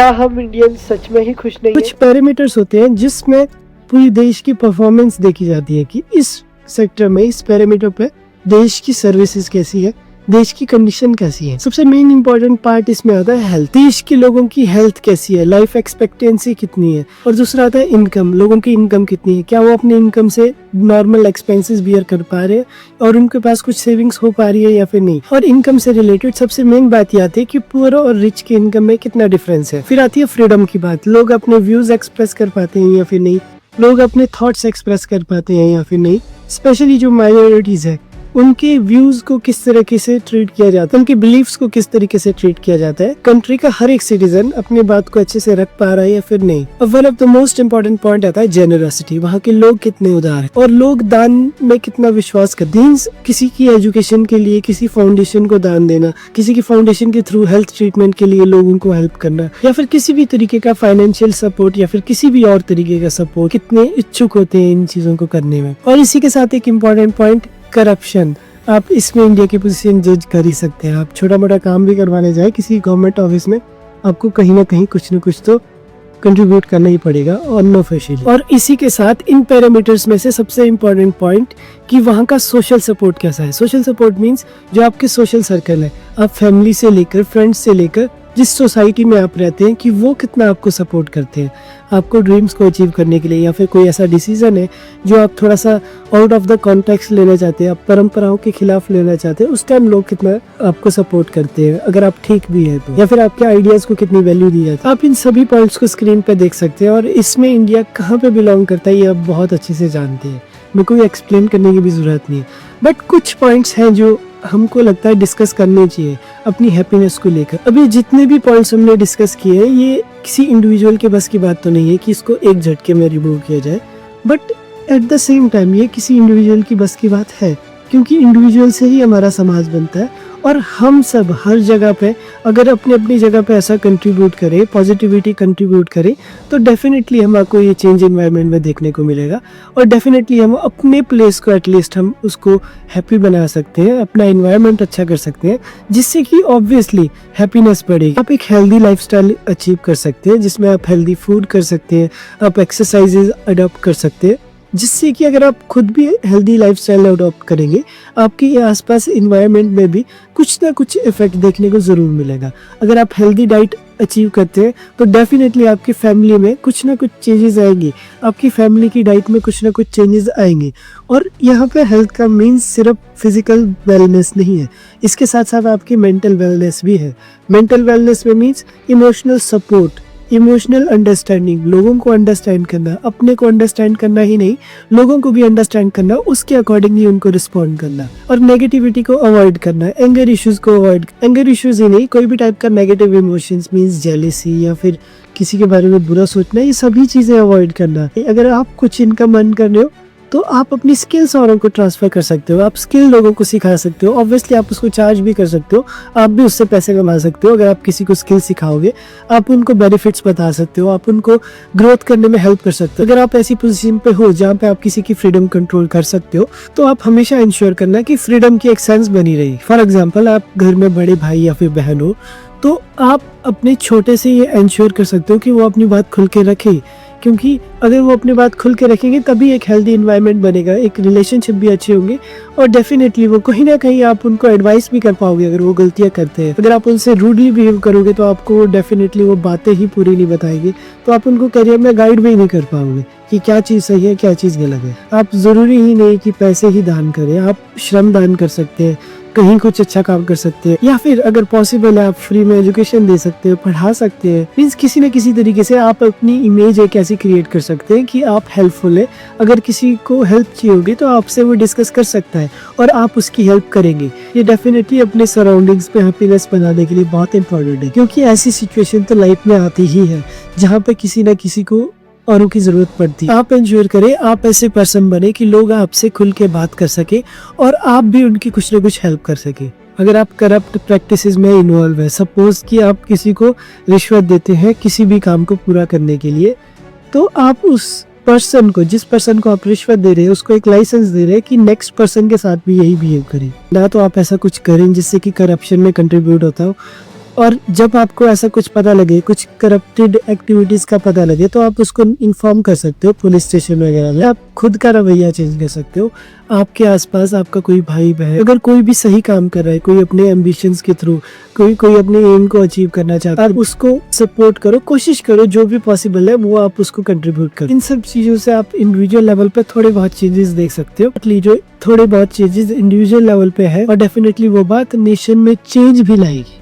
क्या हम इंडियन सच में ही खुश नहीं कुछ पैरामीटर्स होते हैं जिसमें पूरी देश की परफॉर्मेंस देखी जाती है कि इस सेक्टर में, इस पैरामीटर पे देश की सर्विसेज कैसी है, देश की कंडीशन कैसी है। सबसे मेन इंपॉर्टेंट पार्ट इसमें आता है हेल्थ। देश के लोगों की हेल्थ कैसी है, लाइफ एक्सपेक्टेंसी कितनी है। और दूसरा आता है इनकम, लोगों की इनकम कितनी है, क्या वो अपने इनकम से नॉर्मल एक्सपेंसेस बियर कर पा रहे हैं और उनके पास कुछ सेविंग्स हो पा रही है या फिर नहीं। और इनकम से रिलेटेड सबसे मेन बात ये आती है कि पुअर और रिच के इनकम में कितना डिफरेंस है। फिर आती है फ्रीडम की बात, लोग अपने व्यूज एक्सप्रेस कर पाते हैं या फिर नहीं, लोग अपने थॉट्स एक्सप्रेस कर पाते हैं या फिर नहीं। स्पेशली जो माइनॉरिटीज है उनके व्यूज को किस तरीके से ट्रीट किया जाता है, उनके बिलीफ्स को किस तरीके से ट्रीट किया जाता है। कंट्री का हर एक सिटीजन अपनी बात को अच्छे से रख पा रहा है या फिर नहीं। और one of the most important point आता है जेनरसिटी, वहाँ के लोग कितने उदार हैं और लोग दान में कितना विश्वास करते हैं। किसी की एजुकेशन के लिए किसी फाउंडेशन को दान देना, किसी की फाउंडेशन के थ्रू हेल्थ ट्रीटमेंट के लिए लोगों को हेल्प करना, या फिर किसी भी तरीके का फाइनेंशियल सपोर्ट या फिर किसी भी और तरीके का सपोर्ट, कितने इच्छुक होते हैं इन चीजों को करने में। और इसी के साथ एक इम्पोर्टेंट पॉइंट, करप्शन। आप इसमें इंडिया की पोजीशन जज कर ही सकते हैं। आप छोटा मोटा काम भी करवाने जाए किसी गवर्नमेंट ऑफिस में, आपको कहीं ना कहीं कुछ न कुछ तो कंट्रीब्यूट करना ही पड़ेगा अनऑफिशियली। और इसी के साथ इन पैरामीटर्स में से सबसे इम्पोर्टेंट पॉइंट कि वहाँ का सोशल सपोर्ट कैसा है। सोशल सपोर्ट मीन्स जो आपके सोशल सर्कल है, आप फैमिली से लेकर फ्रेंड्स से लेकर जिस सोसाइटी में आप रहते हैं, कि वो कितना आपको सपोर्ट करते हैं आपको ड्रीम्स को अचीव करने के लिए। या फिर कोई ऐसा डिसीजन है जो आप थोड़ा सा आउट ऑफ द कॉन्टेक्स्ट लेना चाहते हैं, आप परंपराओं के खिलाफ लेना चाहते हैं, उस टाइम लोग कितना आपको सपोर्ट करते हैं, अगर आप ठीक भी है तो। या फिर आपके आइडियाज को कितनी वैल्यू दी जाती है। आप इन सभी पॉइंट्स को स्क्रीन पे देख सकते हैं। और इसमें इंडिया कहाँ पे बिलोंग करता है ये आप बहुत अच्छे से जानते हैं, मेरे को एक्सप्लेन करने की भी जरूरत नहीं है। बट कुछ पॉइंट्स हैं जो हमको लगता है डिस्कस करने चाहिए अपनी हैप्पीनेस को लेकर। अभी जितने भी पॉइंट्स हमने डिस्कस किए हैं ये किसी इंडिविजुअल के बस की बात तो नहीं है कि इसको एक झटके में रिमूव किया जाए, but at the same time ये किसी इंडिविजुअल की बस की बात है, क्योंकि इंडिविजुअल से ही हमारा समाज बनता है। और हम सब हर जगह पे अगर अपनी अपनी जगह पे ऐसा कंट्रीब्यूट करें, पॉजिटिविटी कंट्रीब्यूट करें, तो डेफिनेटली हमको ये चेंज एनवायरनमेंट में देखने को मिलेगा। और डेफिनेटली हम अपने प्लेस को एटलीस्ट हम उसको हैप्पी बना सकते हैं, अपना एनवायरनमेंट अच्छा कर सकते हैं, जिससे कि ऑब्वियसली हैप्पीनेस बढ़ेगी। आप एक हेल्दी लाइफस्टाइल अचीव कर सकते हैं जिसमें आप हेल्दी फूड कर सकते हैं, आप एक्सरसाइजेज अडॉप्ट कर सकते हैं, जिससे कि अगर आप खुद भी हेल्दी लाइफस्टाइल अडॉप्ट करेंगे आपके ये आसपास इन्वायरमेंट में भी कुछ ना कुछ इफेक्ट देखने को ज़रूर मिलेगा। अगर आप हेल्दी डाइट अचीव करते हैं तो डेफिनेटली आपकी फैमिली में कुछ ना कुछ चेंजेस आएंगी, आपकी फैमिली की डाइट में कुछ ना कुछ चेंजेस आएंगे। और यहाँ पे हेल्थ का मीन्स सिर्फ फिजिकल वेलनेस नहीं है, इसके साथ साथ आपकी मेंटल वेलनेस भी है। मेंटल वेलनेस में means emotional support, emotional understanding, लोगों को अंडरस्टैंड करना, अपने को अंडरस्टैंड करना ही नहीं लोगों को भी अंडरस्टैंड करना, उसके अकॉर्डिंगली उनको रिस्पॉन्ड करना। और नेगेटिविटी को अवॉइड करना, एंगर इश्यूज को अवॉइड, एंगर इश्यूज ही नहीं कोई भी टाइप का नेगेटिव इमोशंस मींस जेलेसी या फिर किसी के बारे में बुरा सोचना, ये सभी चीजें अवॉइड करना। अगर आप कुछ इनकम अर्न कर रहे हो तो आप अपनी स्किल्स औरों को ट्रांसफर कर सकते हो, आप स्किल लोगों को सिखा सकते हो। ऑब्वियसली आप उसको चार्ज भी कर सकते हो, आप भी उससे पैसे कमा सकते हो। अगर आप किसी को स्किल सिखाओगे आप उनको बेनिफिट्स बता सकते हो, आप उनको ग्रोथ करने में हेल्प कर सकते हो। अगर आप ऐसी पोजीशन पे हो जहाँ पे आप किसी की फ्रीडम कंट्रोल कर सकते हो तो आप हमेशा इंश्योर करना कि फ्रीडम की एक सेंस बनी रही। फॉर एग्जाम्पल आप घर में बड़े भाई या फिर बहन हो तो आप अपने छोटे से ये इंश्योर कर सकते हो कि वो अपनी बात खुल के रखे, क्योंकि अगर वो अपनी बात खुल के रखेंगे तभी एक हेल्दी एनवायरनमेंट बनेगा, एक रिलेशनशिप भी अच्छे होंगे और डेफिनेटली वो कहीं ना कहीं आप उनको एडवाइस भी कर पाओगे अगर वो गलतियां करते हैं। अगर आप उनसे रूडली बिहेव करोगे तो आपको डेफिनेटली वो बातें ही पूरी नहीं बताएगी, तो आप उनको करियर में गाइड भी नहीं कर पाओगे कि क्या चीज़ सही है क्या चीज़ गलत है। आप ज़रूरी ही नहीं कि पैसे ही दान करें, आप श्रम दान कर सकते हैं, कहीं कुछ अच्छा काम कर सकते हैं, या फिर अगर पॉसिबल है आप फ्री में एजुकेशन दे सकते हो, पढ़ा सकते हैं। मीन्स किसी न किसी तरीके से आप अपनी इमेज एक ऐसी क्रिएट कर सकते हैं कि आप हेल्पफुल है। अगर किसी को हेल्प चाहिए होगी तो आपसे वो डिस्कस कर सकता है और आप उसकी हेल्प करेंगे। ये डेफिनेटली अपने सराउंडिंग्स पे हैप्पीनेस बनाने के लिए बहुत इंपॉर्टेंट है, क्योंकि ऐसी सिचुएशन तो लाइफ में आती ही है जहाँ पे किसी न किसी को औरों की जरूरत पड़ती है। आप इंश्योर करें आप ऐसे पर्सन बने कि लोग आपसे खुल के बात कर सके और आप भी उनकी कुछ न कुछ हेल्प कर सके। अगर आप करप्ट प्रैक्टिसेस में इन्वॉल्व है, सपोज कि आप किसी को रिश्वत देते हैं किसी भी काम को पूरा करने के लिए, तो आप उस पर्सन को, जिस पर्सन को आप रिश्वत दे रहे हैं उसको एक लाइसेंस दे रहे हैं कि नेक्स्ट पर्सन के साथ भी यही बिहेव करें। ना तो आप ऐसा कुछ करें जिससे कि करप्शन में कंट्रीब्यूट होता हो, और जब आपको ऐसा कुछ पता लगे, कुछ करप्टेड एक्टिविटीज का पता लगे, तो आप उसको इन्फॉर्म कर सकते हो पुलिस स्टेशन वगैरह में। आप खुद का रवैया चेंज कर सकते हो। आपके आसपास आपका कोई भाई बहन अगर कोई भी सही काम कर रहा है, कोई अपने एम्बिशंस के थ्रू कोई अपने एम को अचीव करना चाहता है, आप उसको सपोर्ट करो, कोशिश करो, जो भी पॉसिबल है वो आप उसको कंट्रीब्यूट करो। इन सब चीजों से आप इंडिविजुअल लेवल पे थोड़े बहुत चेंजेस देख सकते हो। जो थोड़े बहुत चेंजेस इंडिविजुअल लेवल पे है, और डेफिनेटली वो बात नेशन में चेंज भी लाएगी।